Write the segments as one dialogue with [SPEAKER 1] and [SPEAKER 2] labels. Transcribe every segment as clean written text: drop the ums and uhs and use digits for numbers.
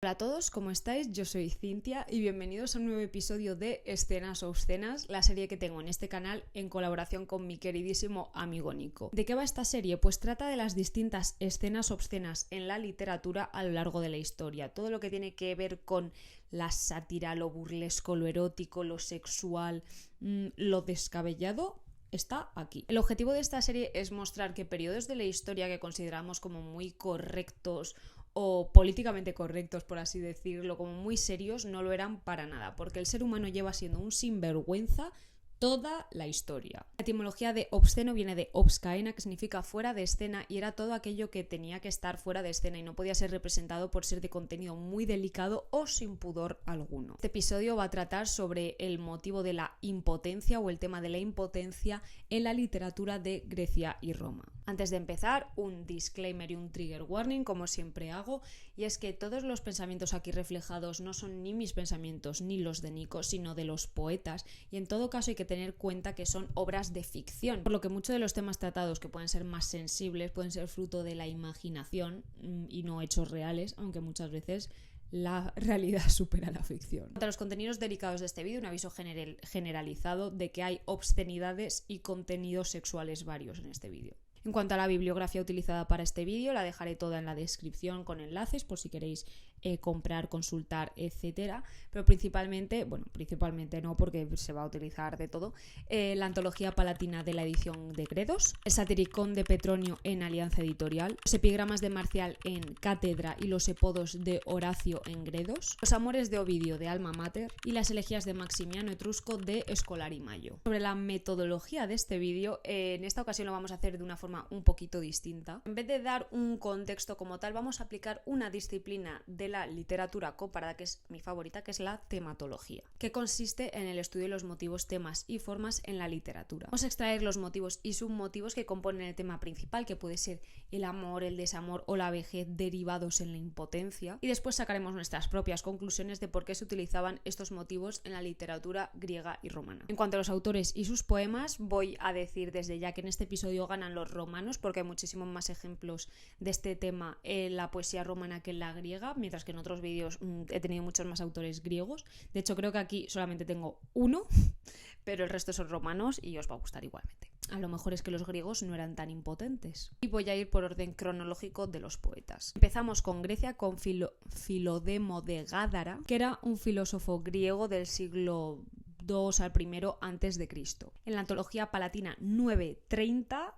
[SPEAKER 1] Hola a todos, ¿cómo estáis? Yo soy Cintia y bienvenidos a un nuevo episodio de Escenas Obscenas, la serie que tengo en este canal en colaboración con mi queridísimo amigo Nico. ¿De qué va esta serie? Pues trata de las distintas escenas obscenas en la literatura a lo largo de la historia. Todo lo que tiene que ver con la sátira, lo burlesco, lo erótico, lo sexual, lo descabellado está aquí. El objetivo de esta serie es mostrar que periodos de la historia que consideramos como muy correctos o políticamente correctos, por así decirlo, como muy serios, no lo eran para nada, porque el ser humano lleva siendo un sinvergüenza toda la historia. La etimología de obsceno viene de obscaena, que significa fuera de escena, y era todo aquello que tenía que estar fuera de escena y no podía ser representado por ser de contenido muy delicado o sin pudor alguno. Este episodio va a tratar sobre el motivo de la impotencia o el tema de la impotencia en la literatura de Grecia y Roma. Antes de empezar, un disclaimer y un trigger warning, como siempre hago, y es que todos los pensamientos aquí reflejados no son ni mis pensamientos ni los de Nico, sino de los poetas, y en todo caso hay que tener cuenta que son obras de ficción, por lo que muchos de los temas tratados que pueden ser más sensibles pueden ser fruto de la imaginación y no hechos reales, aunque muchas veces la realidad supera la ficción. Entre los contenidos delicados de este vídeo, un aviso generalizado de que hay obscenidades y contenidos sexuales varios en este vídeo. En cuanto a la bibliografía utilizada para este vídeo, la dejaré toda en la descripción con enlaces por si queréis comprar, consultar, etcétera. Pero principalmente no, porque se va a utilizar de todo, la antología palatina de la edición de Gredos, el satiricón de Petronio en Alianza Editorial, los epigramas de Marcial en Cátedra y los epodos de Horacio en Gredos, los amores de Ovidio de Alma Mater y las elegías de Maximiano Etrusco de Escolari Mayo. Sobre la metodología de este vídeo, en esta ocasión lo vamos a hacer de una forma un poquito distinta. En vez de dar un contexto como tal, vamos a aplicar una disciplina de la literatura comparada que es mi favorita, que es la tematología, que consiste en el estudio de los motivos, temas y formas en la literatura. Vamos a extraer los motivos y submotivos que componen el tema principal, que puede ser el amor, el desamor o la vejez derivados en la impotencia, y después sacaremos nuestras propias conclusiones de por qué se utilizaban estos motivos en la literatura griega y romana. En cuanto a los autores y sus poemas, voy a decir desde ya que en este episodio ganan los romanos, porque hay muchísimos más ejemplos de este tema en la poesía romana que en la griega, mientras que en otros vídeos he tenido muchos más autores griegos. De hecho, creo que aquí solamente tengo uno, pero el resto son romanos y os va a gustar igualmente. A lo mejor es que los griegos no eran tan impotentes. Y voy a ir por orden cronológico de los poetas. Empezamos con Grecia, con Filodemo de Gádara, que era un filósofo griego del siglo II al I antes de Cristo. En la antología palatina 930,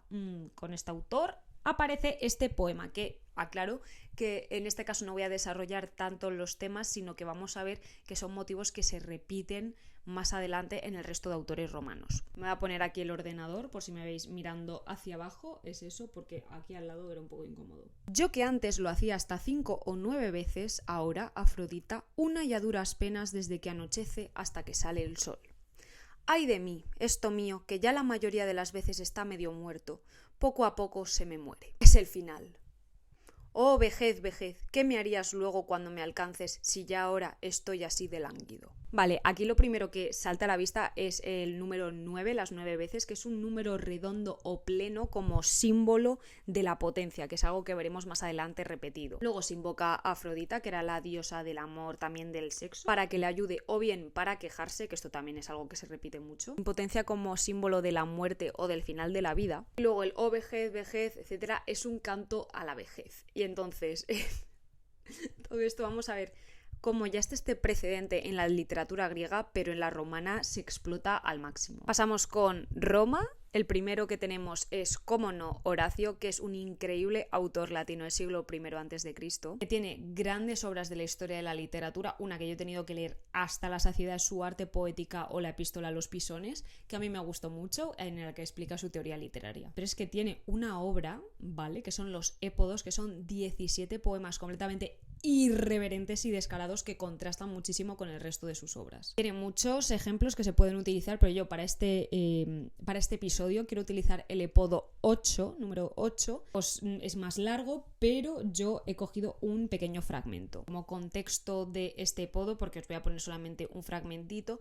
[SPEAKER 1] con este autor, aparece este poema, que aclaro que en este caso no voy a desarrollar tanto los temas, sino que vamos a ver que son motivos que se repiten más adelante en el resto de autores romanos. Me voy a poner aquí el ordenador por si me veis mirando hacia abajo, es eso, porque aquí al lado era un poco incómodo. Yo que antes lo hacía hasta 5 o 9 veces, ahora, Afrodita, una y a duras penas desde que anochece hasta que sale el sol. ¡Ay de mí, esto mío, que ya la mayoría de las veces está medio muerto! Poco a poco se me muere. Es el final. Oh, vejez, vejez, ¿qué me harías luego cuando me alcances si ya ahora estoy así de lánguido? Vale, aquí lo primero que salta a la vista es el número 9, las 9 veces, que es un número redondo o pleno como símbolo de la potencia, que es algo que veremos más adelante repetido. Luego se invoca a Afrodita, que era la diosa del amor, también del sexo, para que le ayude o bien para quejarse, que esto también es algo que se repite mucho. Impotencia como símbolo de la muerte o del final de la vida. Y luego el oh, vejez, vejez, etcétera, es un canto a la vejez. Y entonces, todo esto vamos a ver como ya está este precedente en la literatura griega, pero en la romana se explota al máximo. Pasamos con Roma. El primero que tenemos es, cómo no, Horacio, que es un increíble autor latino del siglo I a.C., que tiene grandes obras de la historia de la literatura, una que yo he tenido que leer hasta la saciedad, su arte poética o la epístola a los pisones, que a mí me gustó mucho, en la que explica su teoría literaria. Pero es que tiene una obra, ¿vale?, que son los épodos, que son 17 poemas completamente irreverentes y descarados que contrastan muchísimo con el resto de sus obras. Tiene muchos ejemplos que se pueden utilizar, pero yo para este episodio quiero utilizar el epodo 8, número 8. Es más largo, pero yo he cogido un pequeño fragmento como contexto de este epodo, porque os voy a poner solamente un fragmentito.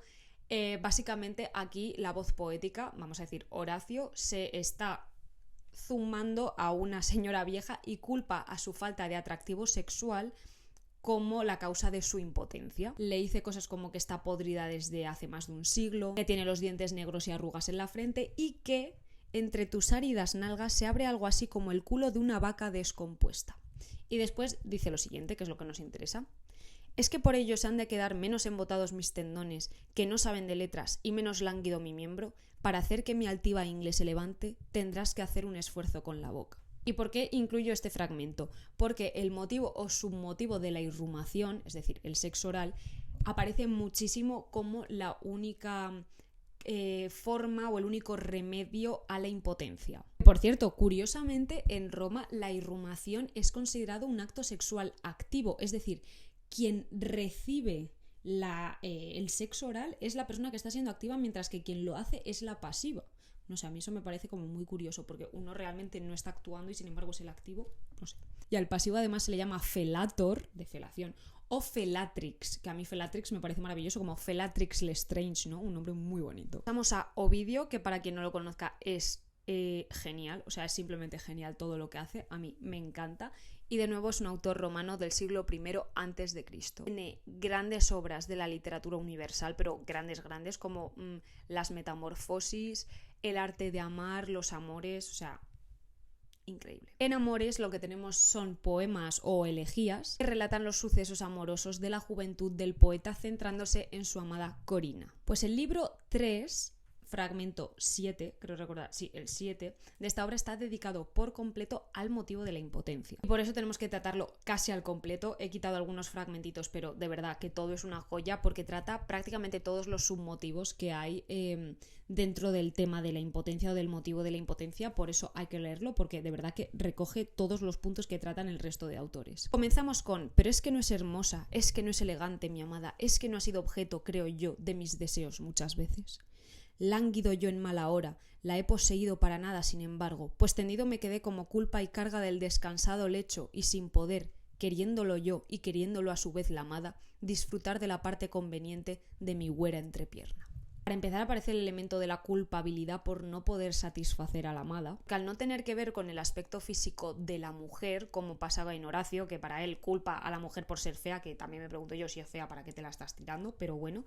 [SPEAKER 1] Básicamente aquí la voz poética, vamos a decir Horacio, se está zumando a una señora vieja y culpa a su falta de atractivo sexual como la causa de su impotencia. Le dice cosas como que está podrida desde hace más de un siglo, que tiene los dientes negros y arrugas en la frente y que entre tus áridas nalgas se abre algo así como el culo de una vaca descompuesta. Y después dice lo siguiente, que es lo que nos interesa. Es que por ello se han de quedar menos embotados mis tendones, que no saben de letras, y menos lánguido mi miembro. Para hacer que mi altiva ingle se levante, tendrás que hacer un esfuerzo con la boca. ¿Y por qué incluyo este fragmento? Porque el motivo o submotivo de la irrumación, es decir, el sexo oral, aparece muchísimo como la única forma o el único remedio a la impotencia. Por cierto, curiosamente, en Roma la irrumación es considerado un acto sexual activo, es decir, quien recibe el sexo oral es la persona que está siendo activa, mientras que quien lo hace es la pasiva. No sé, a mí eso me parece como muy curioso, porque uno realmente no está actuando y sin embargo es el activo, no sé. Y al pasivo además se le llama felator, de felación, o felatrix, que a mí felatrix me parece maravilloso, como Felatrix Lestrange, ¿no? Un nombre muy bonito. Vamos a Ovidio, que para quien no lo conozca es genial, o sea, es simplemente genial todo lo que hace, a mí me encanta. Y de nuevo es un autor romano del siglo I a.C. Tiene grandes obras de la literatura universal, pero grandes, como las Metamorfosis, El arte de amar, Los amores, o sea, increíble. En Amores lo que tenemos son poemas o elegías que relatan los sucesos amorosos de la juventud del poeta centrándose en su amada Corina. Pues el libro 3... fragmento 7, creo recordar, sí, el 7, de esta obra está dedicado por completo al motivo de la impotencia. Y por eso tenemos que tratarlo casi al completo. He quitado algunos fragmentitos, pero de verdad que todo es una joya porque trata prácticamente todos los submotivos que hay dentro del tema de la impotencia o del motivo de la impotencia. Por eso hay que leerlo, porque de verdad que recoge todos los puntos que tratan el resto de autores. Comenzamos con: pero es que no es hermosa, es que no es elegante, mi amada, es que no ha sido objeto, creo yo, de mis deseos muchas veces. Lánguido yo en mala hora, la he poseído para nada, sin embargo, pues tendido me quedé como culpa y carga del descansado lecho y sin poder, queriéndolo yo y queriéndolo a su vez la amada, disfrutar de la parte conveniente de mi güera entrepierna. Para empezar aparece el elemento de la culpabilidad por no poder satisfacer a la amada, que al no tener que ver con el aspecto físico de la mujer, como pasaba en Horacio, que para él culpa a la mujer por ser fea, que también me pregunto yo si es fea, ¿para qué te la estás tirando? Pero bueno,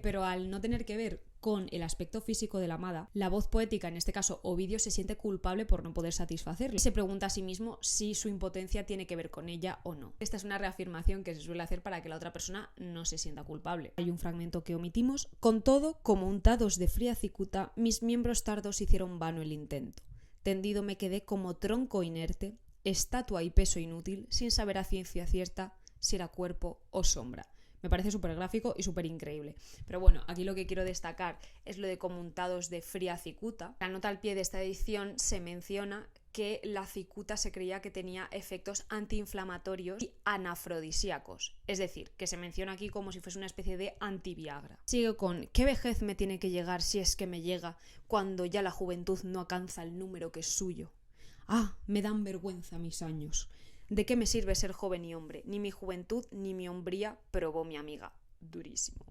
[SPEAKER 1] pero al no tener que ver con el aspecto físico de la amada, la voz poética, en este caso Ovidio, se siente culpable por no poder satisfacerle. Se pregunta a sí mismo si su impotencia tiene que ver con ella o no. Esta es una reafirmación que se suele hacer para que la otra persona no se sienta culpable. Hay un fragmento que omitimos. Con todo, como untados de fría cicuta, mis miembros tardos hicieron vano el intento. Tendido me quedé como tronco inerte, estatua y peso inútil, sin saber a ciencia cierta si era cuerpo o sombra. Me parece súper gráfico y súper increíble. Pero bueno, aquí lo que quiero destacar es lo de como untados de fría cicuta. La nota al pie de esta edición se menciona que la cicuta se creía que tenía efectos antiinflamatorios y anafrodisíacos. Es decir, que se menciona aquí como si fuese una especie de antiviagra. Sigue con: ¿qué vejez me tiene que llegar si es que me llega cuando ya la juventud no alcanza el número que es suyo? Ah, me dan vergüenza mis años. ¿De qué me sirve ser joven y hombre? Ni mi juventud ni mi hombría probó mi amiga. Durísimo.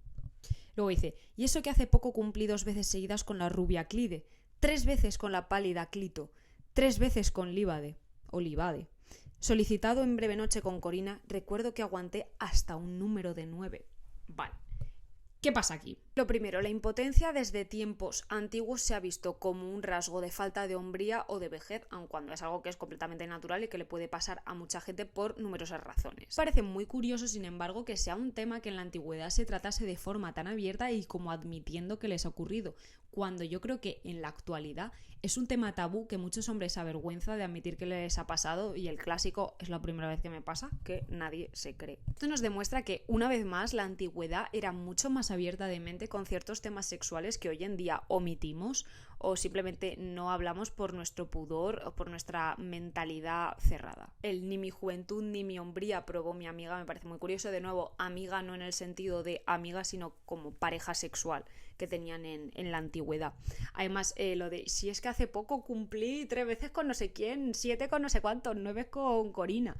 [SPEAKER 1] Luego dice: y eso que hace poco cumplí 2 veces seguidas con la rubia Clide, 3 veces con la pálida Clito, 3 veces con Líbade, o Libade. Solicitado en breve noche con Corina, recuerdo que aguanté hasta un número de 9. Vale. ¿Qué pasa aquí? Lo primero, la impotencia desde tiempos antiguos se ha visto como un rasgo de falta de hombría o de vejez, aun cuando es algo que es completamente natural y que le puede pasar a mucha gente por numerosas razones. Parece muy curioso, sin embargo, que sea un tema que en la antigüedad se tratase de forma tan abierta y como admitiendo que les ha ocurrido, cuando yo creo que en la actualidad es un tema tabú que muchos hombres se avergüenzan de admitir que les ha pasado, y el clásico: es la primera vez que me pasa, que nadie se cree. Esto nos demuestra que, una vez más, la antigüedad era mucho más abierta de mente con ciertos temas sexuales que hoy en día omitimos o simplemente no hablamos por nuestro pudor o por nuestra mentalidad cerrada. El ni mi juventud ni mi hombría probó mi amiga me parece muy curioso. De nuevo, amiga no en el sentido de amiga, sino como pareja sexual que tenían en la antigüedad. Además, lo de si es que hace poco cumplí 3 veces con no sé quién, 7 con no sé cuántos, 9 con Corina.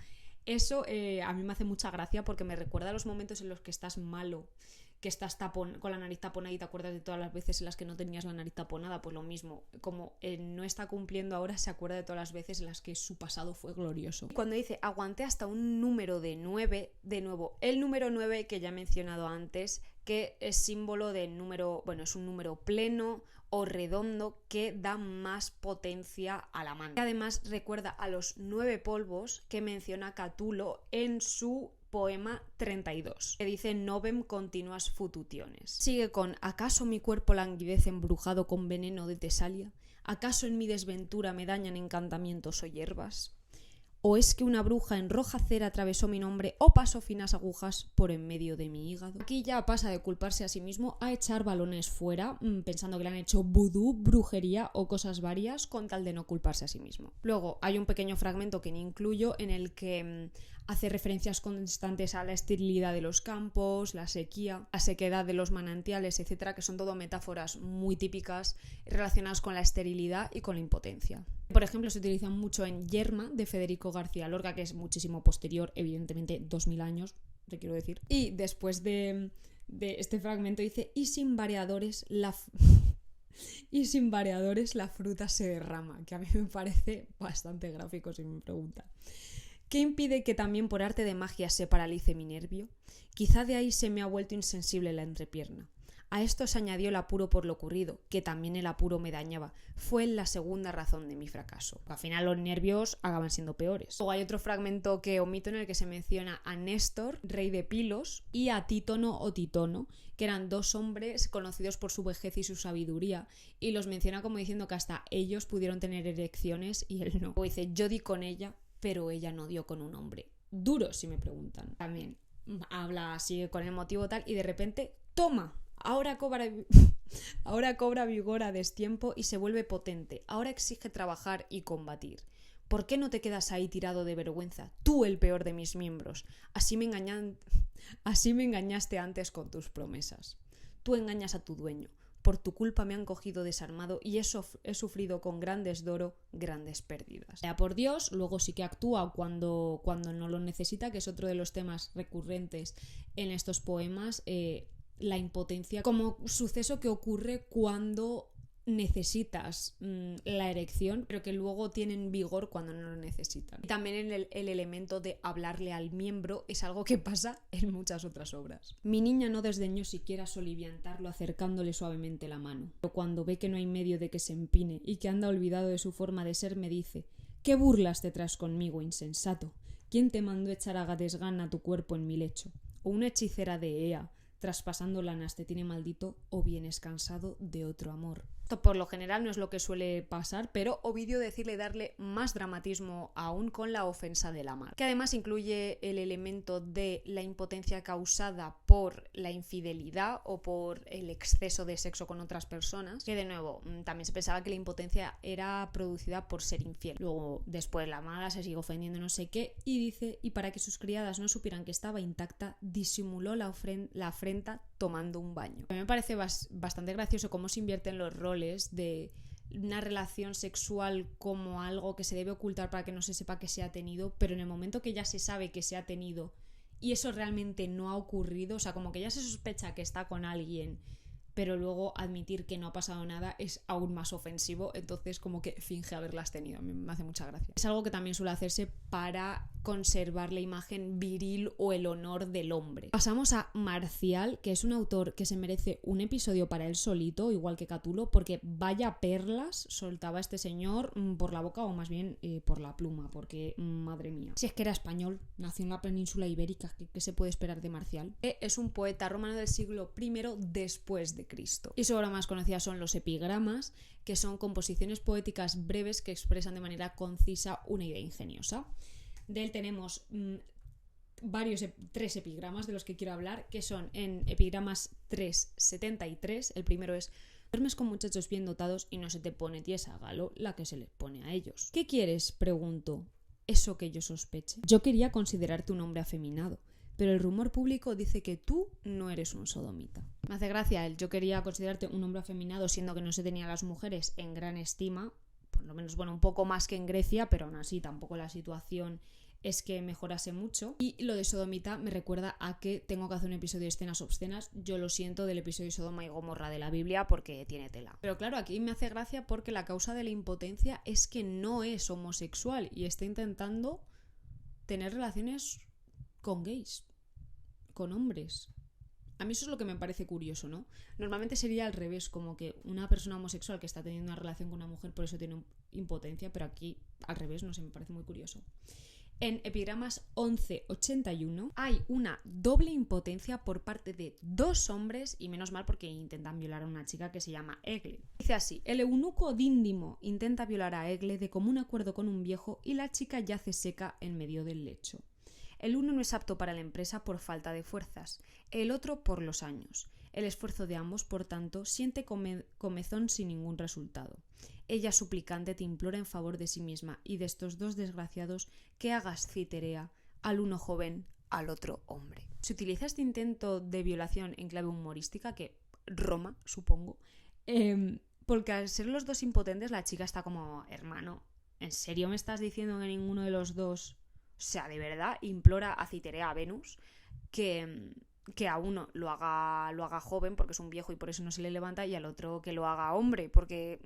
[SPEAKER 1] Eso a mí me hace mucha gracia porque me recuerda a los momentos en los que estás malo, que estás con la nariz taponada y te acuerdas de todas las veces en las que no tenías la nariz taponada. Pues lo mismo, como no está cumpliendo ahora, se acuerda de todas las veces en las que su pasado fue glorioso. Cuando dice aguanté hasta un número de 9, de nuevo, el número 9 que ya he mencionado antes, que es símbolo de número, bueno, es un número pleno o redondo que da más potencia a la mano. Y además recuerda a los 9 polvos que menciona Catulo en su poema 32, que dice novem continuas fututiones. Sigue con ¿acaso mi cuerpo languidece embrujado con veneno de Tesalia? ¿Acaso en mi desventura me dañan encantamientos o hierbas? ¿O es que una bruja en roja cera atravesó mi nombre o pasó finas agujas por en medio de mi hígado? Aquí ya pasa de culparse a sí mismo a echar balones fuera, pensando que le han hecho vudú, brujería o cosas varias con tal de no culparse a sí mismo. Luego hay un pequeño fragmento que ni incluyo en el que hace referencias constantes a la esterilidad de los campos, la sequía, la sequedad de los manantiales, etcétera, que son todo metáforas muy típicas relacionadas con la esterilidad y con la impotencia. Por ejemplo, se utilizan mucho en Yerma, de Federico García Lorca, que es muchísimo posterior, evidentemente 2000 años, te quiero decir. Y después de este fragmento dice, y sin variadores la fruta se derrama, que a mí me parece bastante gráfico si me preguntan. ¿Qué impide que también por arte de magia se paralice mi nervio? Quizá de ahí se me ha vuelto insensible la entrepierna. A esto se añadió el apuro por lo ocurrido, que también el apuro me dañaba. Fue la segunda razón de mi fracaso. Al final los nervios acaban siendo peores. Luego hay otro fragmento que omito en el que se menciona a Néstor, rey de Pilos, y a Títono o Titono, que eran 2 hombres conocidos por su vejez y su sabiduría, y los menciona como diciendo que hasta ellos pudieron tener erecciones y él no. O dice, yo di con ella, pero ella no dio con un hombre. Duro, si me preguntan. También habla así con el motivo tal y de repente, ¡toma! Ahora cobra vigor a destiempo y se vuelve potente. Ahora exige trabajar y combatir. ¿Por qué no te quedas ahí tirado de vergüenza? Tú el peor de mis miembros. Así me engañaste antes con tus promesas. Tú engañas a tu dueño. Por tu culpa me han cogido desarmado y he sufrido con gran desdoro grandes pérdidas. Ya por Dios, luego sí que actúa cuando no lo necesita, que es otro de los temas recurrentes en estos poemas. La impotencia como suceso que ocurre cuando necesitas la erección, pero que luego tienen vigor cuando no lo necesitan. Y también el elemento de hablarle al miembro es algo que pasa en muchas otras obras. Mi niña no desdeñó siquiera soliviantarlo acercándole suavemente la mano, pero cuando ve que no hay medio de que se empine y que anda olvidado de su forma de ser, me dice: ¿qué burlas te traes conmigo, insensato? ¿Quién te mandó echar a desgana tu cuerpo en mi lecho? ¿O una hechicera de Ea traspasando lanas te tiene maldito, o vienes cansado de otro amor? Esto por lo general no es lo que suele pasar, pero Ovidio decide darle más dramatismo aún con la ofensa de la mar, que además incluye el elemento de la impotencia causada por la infidelidad o por el exceso de sexo con otras personas, que de nuevo también se pensaba que la impotencia era producida por ser infiel. Luego después la amada se sigue ofendiendo no sé qué y dice, y para que sus criadas no supieran que estaba intacta, disimuló la afrenta tomando un baño. A mí me parece bastante gracioso cómo se invierten los roles de una relación sexual como algo que se debe ocultar para que no se sepa que se ha tenido, pero en el momento que ya se sabe que se ha tenido y eso realmente no ha ocurrido, o sea, como que ya se sospecha que está con alguien, pero luego admitir que no ha pasado nada es aún más ofensivo, entonces como que finge haberlas tenido. A mí me hace mucha gracia. Es algo que también suele hacerse para conservar la imagen viril o el honor del hombre. Pasamos a Marcial, que es un autor que se merece un episodio para él solito, igual que Catulo, porque vaya perlas soltaba este señor por la boca, o más bien por la pluma, porque madre mía. Si es que era español, nació en la península ibérica, ¿qué se puede esperar de Marcial? Es un poeta romano del siglo I después de Cristo. Y su obra más conocida son los epigramas, que son composiciones poéticas breves que expresan de manera concisa una idea ingeniosa. De él tenemos 3 epigramas de los que quiero hablar, que son en epigramas 373. El primero es: duermes con muchachos bien dotados y no se te pone tiesa, Galo, la que se les pone a ellos. ¿Qué quieres?, pregunto. ¿Eso que yo sospeche? Yo quería considerarte un hombre afeminado, pero el rumor público dice que tú no eres un sodomita. Me hace gracia yo quería considerarte un hombre afeminado, siendo que no se tenía a las mujeres en gran estima, por lo menos, bueno, un poco más que en Grecia, pero aún así tampoco la situación es que mejorase mucho. Y lo de sodomita me recuerda a que tengo que hacer un episodio de escenas obscenas. Yo lo siento, del episodio de Sodoma y Gomorra de la Biblia, porque tiene tela. Pero claro, aquí me hace gracia porque la causa de la impotencia es que no es homosexual y está intentando tener relaciones con gays, con hombres. A mí eso es lo que me parece curioso, ¿no? Normalmente sería al revés, como que una persona homosexual que está teniendo una relación con una mujer por eso tiene impotencia, pero aquí al revés, no sé, me parece muy curioso. En Epigramas 1181 hay una doble impotencia por parte de 2 hombres, y menos mal porque intentan violar a una chica que se llama Egle. Dice así: el eunuco Díndimo intenta violar a Egle de común acuerdo con un viejo y la chica yace seca en medio del lecho. El uno no es apto para la empresa por falta de fuerzas, el otro por los años. El esfuerzo de ambos, por tanto, siente comezón sin ningún resultado. Ella, suplicante, te implora en favor de sí misma y de estos 2 desgraciados que hagas citerea, al uno joven, al otro hombre. Se utiliza este intento de violación en clave humorística, que Roma, supongo, porque al ser los 2 impotentes, la chica está como: hermano, ¿en serio me estás diciendo que ninguno de los 2... O sea, de verdad, implora a Citerea, a Venus, que a uno lo haga joven porque es un viejo y por eso no se le levanta, y al otro que lo haga hombre porque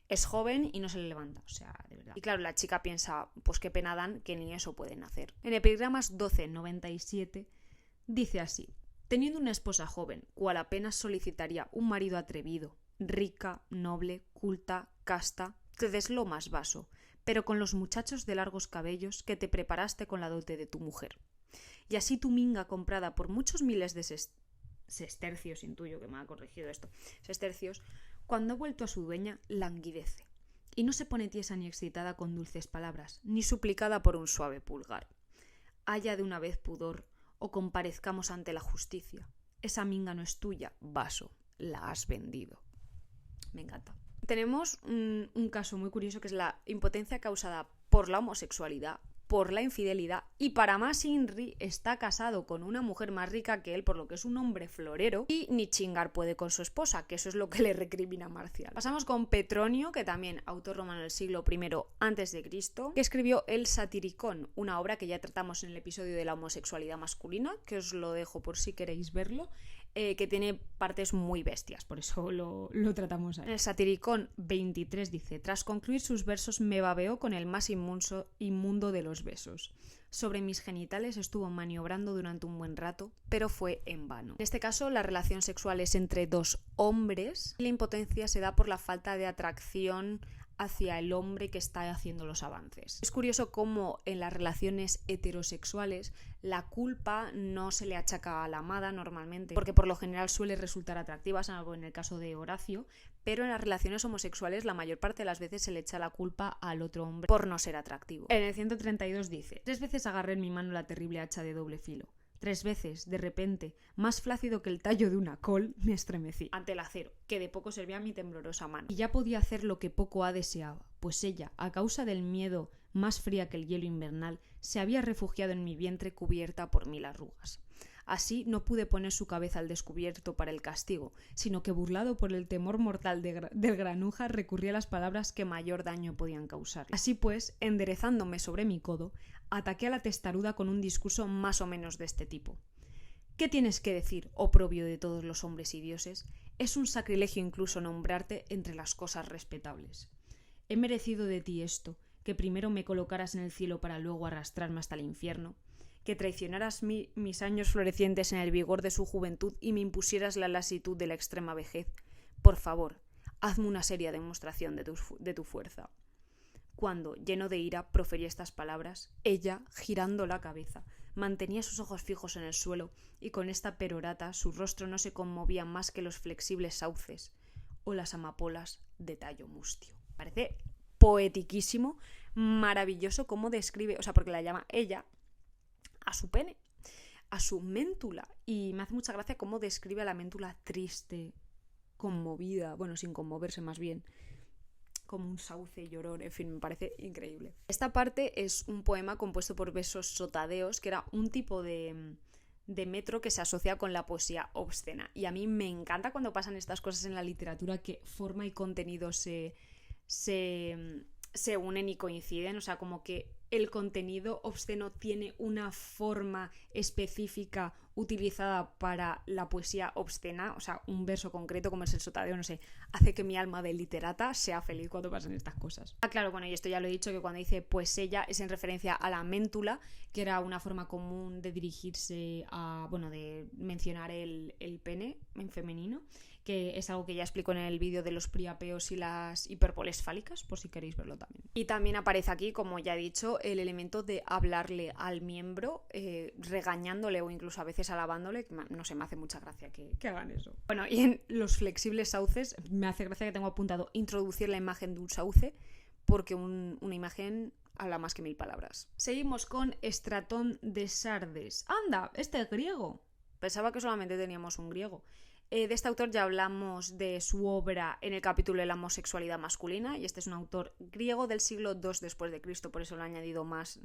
[SPEAKER 1] es joven y no se le levanta. O sea, de verdad. Y claro, la chica piensa, pues qué pena dan que ni eso pueden hacer. En Epigramas 1297 dice así: teniendo una esposa joven, cual apenas solicitaría un marido atrevido, rica, noble, culta, casta, te des lo más vaso, pero con los muchachos de largos cabellos que te preparaste con la dote de tu mujer. Y así tu minga comprada por muchos miles de sestercios, intuyo que me ha corregido esto, sestercios, cuando ha vuelto a su dueña, languidece, y no se pone tiesa ni excitada con dulces palabras, ni suplicada por un suave pulgar. Haya de una vez pudor, o comparezcamos ante la justicia. Esa minga no es tuya, vaso, la has vendido. Me encanta. Tenemos un caso muy curioso que es la impotencia causada por la homosexualidad, por la infidelidad, y para más Inri está casado con una mujer más rica que él, por lo que es un hombre florero, y ni chingar puede con su esposa, que eso es lo que le recrimina Marcial. Pasamos con Petronio, que también autor romano del siglo I a.C., que escribió el Satiricón, una obra que ya tratamos en el episodio de la homosexualidad masculina, que os lo dejo por si queréis verlo, que tiene partes muy bestias, por eso lo tratamos ahí. En el Satiricón 23 dice: tras concluir sus versos me babeó con el más inmundo de los besos. Sobre mis genitales estuvo maniobrando durante un buen rato, pero fue en vano. En este caso, la relación sexual es entre 2 hombres y la impotencia se da por la falta de atracción hacia el hombre que está haciendo los avances. Es curioso cómo en las relaciones heterosexuales la culpa no se le achaca a la amada normalmente, porque por lo general suele resultar atractiva, salvo en el caso de Horacio, pero en las relaciones homosexuales la mayor parte de las veces se le echa la culpa al otro hombre por no ser atractivo. En el 132 dice: 3 veces agarré en mi mano la terrible hacha de doble filo. 3 veces, de repente, más flácido que el tallo de una col, me estremecí ante el acero, que de poco servía a mi temblorosa mano. Y ya podía hacer lo que poco ha deseaba, pues ella, a causa del miedo más fría que el hielo invernal, se había refugiado en mi vientre cubierta por 1000 arrugas. Así no pude poner su cabeza al descubierto para el castigo, sino que, burlado por el temor mortal del granuja, recurrí a las palabras que mayor daño podían causar. Así pues, enderezándome sobre mi codo, ataqué a la testaruda con un discurso más o menos de este tipo: ¿qué tienes que decir, oprobio de todos los hombres y dioses? Es un sacrilegio incluso nombrarte entre las cosas respetables. He merecido de ti esto, que primero me colocaras en el cielo para luego arrastrarme hasta el infierno, que traicionaras mis años florecientes en el vigor de su juventud y me impusieras la lasitud de la extrema vejez. Por favor, hazme una seria demostración de tu fuerza. Cuando, lleno de ira, proferí estas palabras, ella, girando la cabeza, mantenía sus ojos fijos en el suelo, y con esta perorata su rostro no se conmovía más que los flexibles sauces o las amapolas de tallo mustio. Parece poetiquísimo, maravilloso cómo describe, o sea, porque la llama ella a su pene, a su méntula, y me hace mucha gracia cómo describe a la méntula triste, conmovida, bueno, sin conmoverse más bien, como un sauce llorón, en fin, me parece increíble. Esta parte es un poema compuesto por versos sotadeos, que era un tipo de metro que se asocia con la poesía obscena, y a mí me encanta cuando pasan estas cosas en la literatura, que forma y contenido se unen y coinciden, o sea, como que el contenido obsceno tiene una forma específica utilizada para la poesía obscena, o sea, un verso concreto como es el sotadeo, no sé, hace que mi alma de literata sea feliz cuando pasan estas cosas. Ah, claro, bueno, y esto ya lo he dicho, que cuando dice pues ella es en referencia a la méntula, que era una forma común de dirigirse a, bueno, de mencionar el pene en femenino, que es algo que ya explico en el vídeo de los priapeos y las hipérboles fálicas, por si queréis verlo también. Y también aparece aquí, como ya he dicho, el elemento de hablarle al miembro, regañándole o incluso a veces alabándole. No sé, me hace mucha gracia que hagan eso. Bueno, y en los flexibles sauces, me hace gracia que tengo apuntado introducir la imagen de un sauce, porque una imagen habla más que 1000 palabras. Seguimos con Estratón de Sardes. ¡Anda! Este es griego. Pensaba que solamente teníamos un griego. De este autor ya hablamos de su obra en el capítulo de la homosexualidad masculina, y este es un autor griego del siglo II después de Cristo, por eso lo he añadido más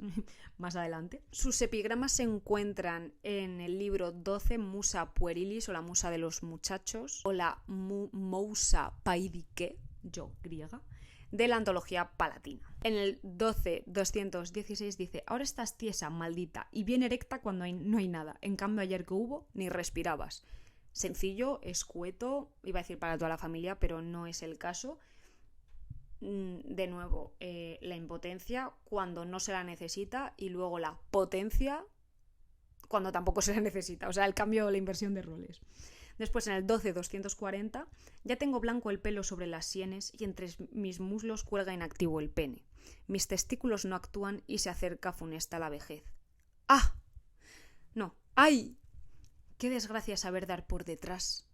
[SPEAKER 1] adelante. Sus epigramas se encuentran en el libro 12, Musa Puerilis, o la musa de los muchachos, o la Mousa Paidike, yo griega, de la antología palatina. En el 12.216 dice: ahora estás tiesa, maldita, y bien erecta cuando no hay nada. En cambio ayer que hubo, ni respirabas. Sencillo, escueto, iba a decir para toda la familia, pero no es el caso. De nuevo, la impotencia cuando no se la necesita, y luego la potencia cuando tampoco se la necesita. O sea, el cambio, la inversión de roles. Después, en el 12.240, ya tengo blanco el pelo sobre las sienes y entre mis muslos cuelga inactivo el pene. Mis testículos no actúan y se acerca funesta la vejez. ¡Ah! No. ¡Ay! Qué desgracia saber dar por detrás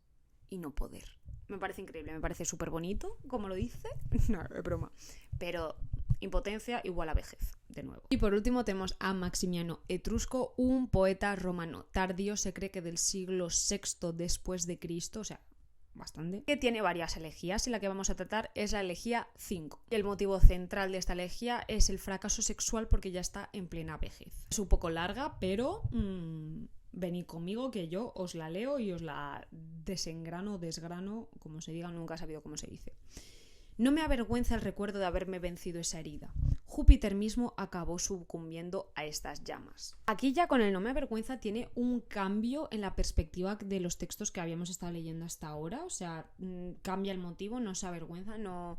[SPEAKER 1] y no poder. Me parece increíble, me parece súper bonito, como lo dice. No, es broma. Pero impotencia igual a vejez, de nuevo. Y por último tenemos a Maximiano Etrusco, un poeta romano tardío, se cree que del siglo VI después de Cristo, o sea, bastante, que tiene varias elegías, y la que vamos a tratar es la elegía 5. Y el motivo central de esta elegía es el fracaso sexual porque ya está en plena vejez. Es un poco larga, pero venid conmigo que yo os la leo y os la desgrano, como se diga, nunca he sabido cómo se dice. No me avergüenza el recuerdo de haberme vencido esa herida. Júpiter mismo acabó sucumbiendo a estas llamas. Aquí ya con el no me avergüenza tiene un cambio en la perspectiva de los textos que habíamos estado leyendo hasta ahora. O sea, cambia el motivo, no se avergüenza, no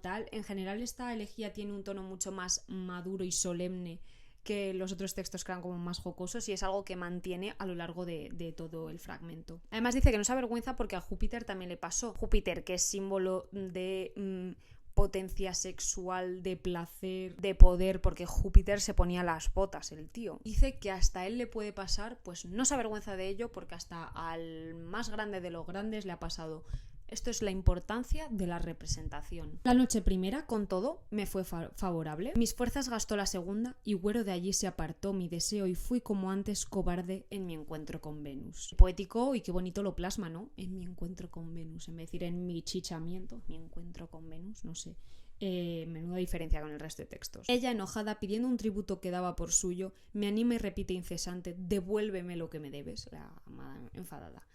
[SPEAKER 1] tal. En general esta elegía tiene un tono mucho más maduro y solemne que los otros textos que eran como más jocosos, y es algo que mantiene a lo largo de todo el fragmento. Además dice que no se avergüenza porque a Júpiter también le pasó. Júpiter, que es símbolo de potencia sexual, de placer, de poder, porque Júpiter se ponía las botas, el tío. Dice que hasta a él le puede pasar, pues no se avergüenza de ello porque hasta al más grande de los grandes le ha pasado. Esto es la importancia de la representación. La noche primera, con todo, me fue favorable. Mis fuerzas gastó la segunda, y huero de allí se apartó mi deseo, y fui como antes cobarde en mi encuentro con Venus. Poético, y qué bonito lo plasma, ¿no? En mi encuentro con Venus, en vez de decir en mi chichamiento, mi encuentro con Venus, no sé. Menuda diferencia con el resto de textos. Ella, enojada, pidiendo un tributo que daba por suyo, me anima y repite incesante: devuélveme lo que me debes. La amada enfadada.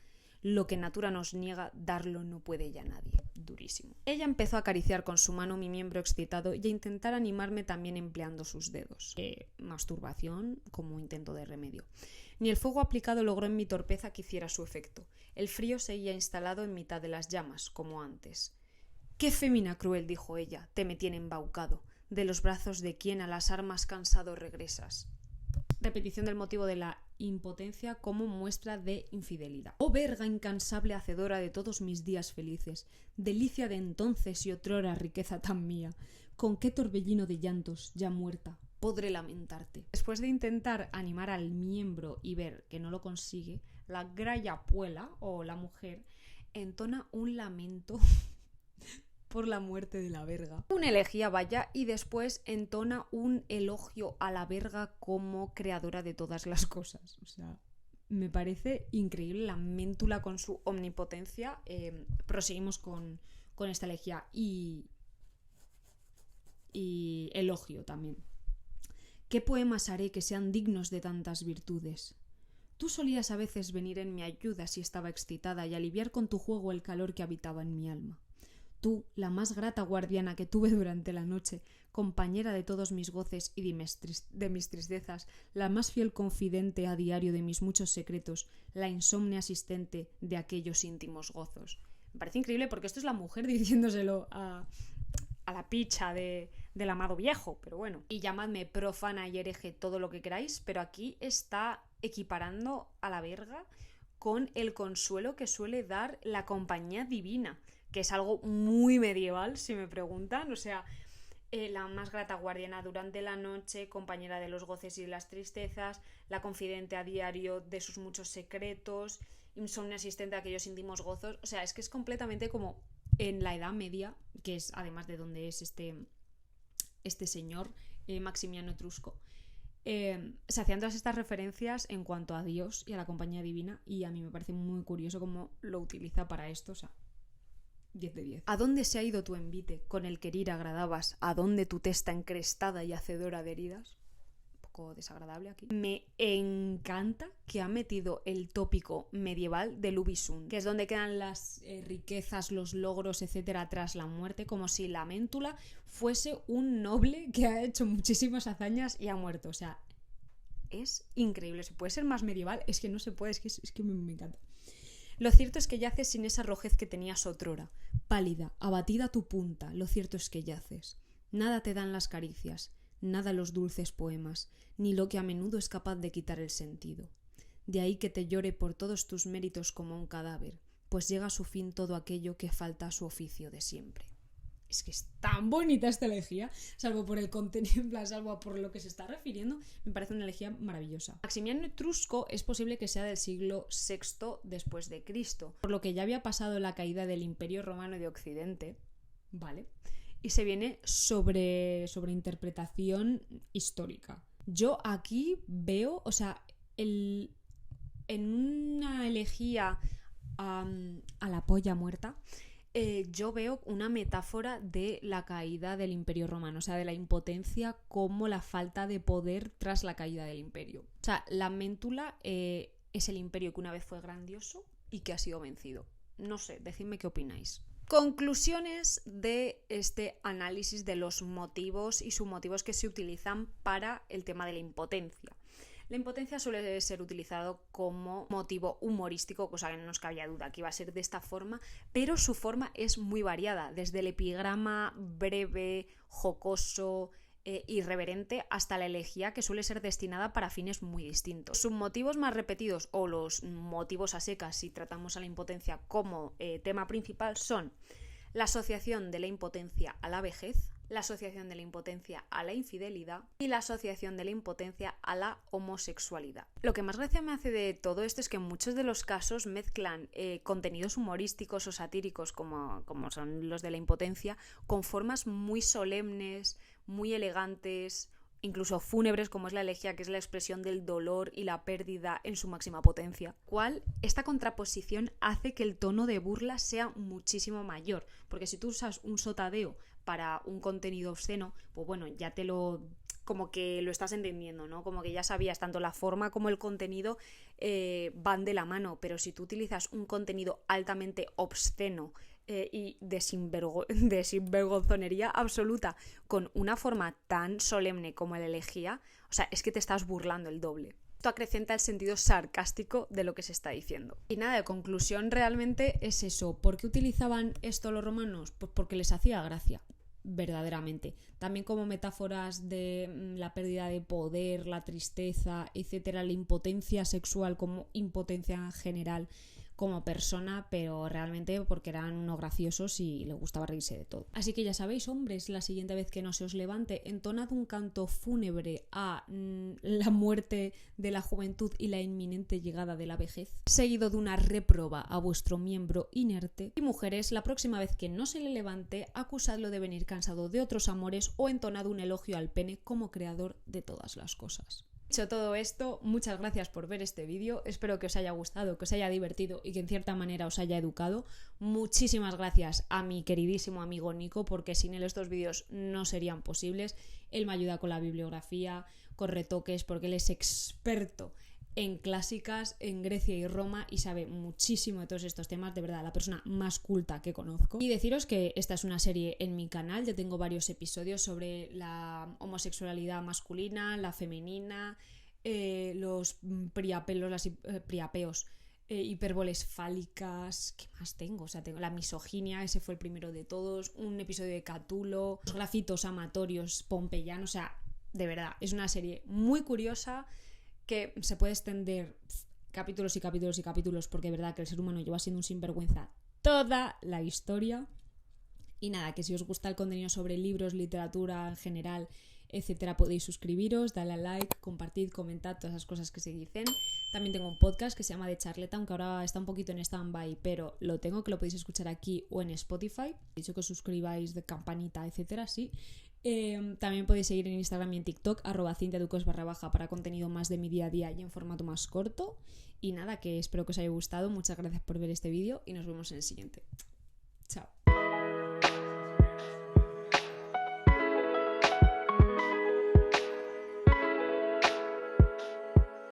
[SPEAKER 1] Lo que natura nos niega, darlo no puede ya nadie. Durísimo. Ella empezó a acariciar con su mano mi miembro excitado y a intentar animarme también empleando sus dedos. Masturbación como intento de remedio. Ni el fuego aplicado logró en mi torpeza que hiciera su efecto. El frío seguía instalado en mitad de las llamas, como antes. «¡Qué fémina cruel!», dijo ella, «te me tiene embaucado. De los brazos de quien a las armas cansado regresas». Repetición del motivo de la impotencia como muestra de infidelidad. Oh verga incansable, hacedora de todos mis días felices, delicia de entonces y otrora riqueza tan mía, con qué torbellino de llantos, ya muerta, podré lamentarte. Después de intentar animar al miembro y ver que no lo consigue, la grayapuela, o la mujer, entona un lamento por la muerte de la verga. Una elegía, vaya, y después entona un elogio a la verga como creadora de todas las cosas. O sea, me parece increíble la méntula con su omnipotencia. Proseguimos con esta elegía y elogio también. ¿Qué poemas haré que sean dignos de tantas virtudes? Tú solías a veces venir en mi ayuda si estaba excitada y aliviar con tu juego el calor que habitaba en mi alma. Tú, la más grata guardiana que tuve durante la noche, compañera de todos mis goces y de mis tristezas, la más fiel confidente a diario de mis muchos secretos, la insomne asistente de aquellos íntimos gozos. Me parece increíble porque esto es la mujer diciéndoselo a la picha del amado viejo, pero bueno. Y llamadme profana y hereje todo lo que queráis, pero aquí está equiparando a la verga con el consuelo que suele dar la compañía divina, que es algo muy medieval, si me preguntan. O sea, la más grata guardiana durante la noche, compañera de los goces y de las tristezas, la confidente a diario de sus muchos secretos, insomne asistente a aquellos íntimos gozos. O sea, es que es completamente como en la Edad Media, que es además de donde es este señor, Maximiano Etrusco. Se hacían todas estas referencias en cuanto a Dios y a la compañía divina, y a mí me parece muy curioso cómo lo utiliza para esto. O sea, 10 de 10. ¿A dónde se ha ido tu envite con el que herir agradabas? ¿A dónde tu testa encrestada y hacedora de heridas? Un poco desagradable aquí. Me encanta que ha metido el tópico medieval del Ubisun, que es donde quedan las riquezas, los logros, etcétera, tras la muerte, como si la Méntula fuese un noble que ha hecho muchísimas hazañas y ha muerto. O sea, es increíble. ¿Se puede ser más medieval? Es que no se puede, es que me encanta. Lo cierto es que yaces sin esa rojez que tenías otrora. Pálida, abatida tu punta, lo cierto es que yaces. Nada te dan las caricias, nada los dulces poemas, ni lo que a menudo es capaz de quitar el sentido. De ahí que te llore por todos tus méritos como un cadáver, pues llega a su fin todo aquello que falta a su oficio de siempre. Es que es tan bonita esta elegía, salvo por el contenido, salvo por lo que se está refiriendo, me parece una elegía maravillosa. Maximiano Etrusco es posible que sea del siglo VI después de Cristo, por lo que ya había pasado la caída del Imperio Romano de Occidente, ¿vale? Y se viene sobre interpretación histórica. Yo aquí veo, o sea, en una elegía a la polla muerta, yo veo una metáfora de la caída del Imperio Romano, o sea, de la impotencia como la falta de poder tras la caída del imperio. O sea, la Méntula es el imperio que una vez fue grandioso y que ha sido vencido. No sé, decidme qué opináis. Conclusiones de este análisis de los motivos y submotivos que se utilizan para el tema de la impotencia. La impotencia suele ser utilizado como motivo humorístico, cosa que no nos cabía duda que iba a ser de esta forma, pero su forma es muy variada, desde el epigrama breve, jocoso, irreverente, hasta la elegía, que suele ser destinada para fines muy distintos. Los submotivos más repetidos, o los motivos a secas si tratamos a la impotencia como tema principal, son la asociación de la impotencia a la vejez, la asociación de la impotencia a la infidelidad y la asociación de la impotencia a la homosexualidad. Lo que más gracia me hace de todo esto es que en muchos de los casos mezclan contenidos humorísticos o satíricos como son los de la impotencia con formas muy solemnes, muy elegantes, incluso fúnebres, como es la elegía, que es la expresión del dolor y la pérdida en su máxima potencia. Esta contraposición hace que el tono de burla sea muchísimo mayor, porque si tú usas un sotadeo para un contenido obsceno, pues bueno, ya como que lo estás entendiendo, ¿no? Como que ya sabías, tanto la forma como el contenido van de la mano, pero si tú utilizas un contenido altamente obsceno y de sinvergonzonería absoluta con una forma tan solemne como la elegía, o sea, es que te estás burlando el doble. Esto acrecenta el sentido sarcástico de lo que se está diciendo. Y nada, de conclusión realmente es eso. ¿Por qué utilizaban esto los romanos? Pues porque les hacía gracia, verdaderamente. También como metáforas de la pérdida de poder, la tristeza, etcétera, la impotencia sexual como impotencia en general como persona, pero realmente porque eran unos graciosos y les gustaba reírse de todo. Así que ya sabéis, hombres, la siguiente vez que no se os levante, entonad un canto fúnebre a la muerte de la juventud y la inminente llegada de la vejez, seguido de una reproba a vuestro miembro inerte. Y mujeres, la próxima vez que no se le levante, acusadlo de venir cansado de otros amores o entonad un elogio al pene como creador de todas las cosas. Dicho todo esto, muchas gracias por ver este vídeo, espero que os haya gustado, que os haya divertido y que en cierta manera os haya educado. Muchísimas gracias a mi queridísimo amigo Nico, porque sin él estos vídeos no serían posibles. Él me ayuda con la bibliografía, con retoques, porque él es experto en clásicas, en Grecia y Roma, y sabe muchísimo de todos estos temas, de verdad, la persona más culta que conozco. Y deciros que esta es una serie en mi canal, ya tengo varios episodios sobre la homosexualidad masculina, la femenina, los priapeos, hipérboles fálicas, ¿qué más tengo? O sea, tengo la misoginia, ese fue el primero de todos, un episodio de Catulo, los grafitos amatorios pompeyanos, o sea, de verdad, es una serie muy curiosa que se puede extender capítulos y capítulos y capítulos, porque es verdad que el ser humano lleva siendo un sinvergüenza toda la historia. Y nada, que si os gusta el contenido sobre libros, literatura en general, etcétera, podéis suscribiros, darle a like, compartid, comentad, todas esas cosas que se dicen. También tengo un podcast que se llama De Charleta, aunque ahora está un poquito en stand-by, pero lo tengo, que lo podéis escuchar aquí o en Spotify. He dicho que os suscribáis, de campanita, etcétera, sí. También podéis seguir en Instagram y en TikTok @cintiaducos _ para contenido más de mi día a día y en formato más corto. Y nada, que espero que os haya gustado. Muchas gracias por ver este vídeo y nos vemos en el siguiente. Chao.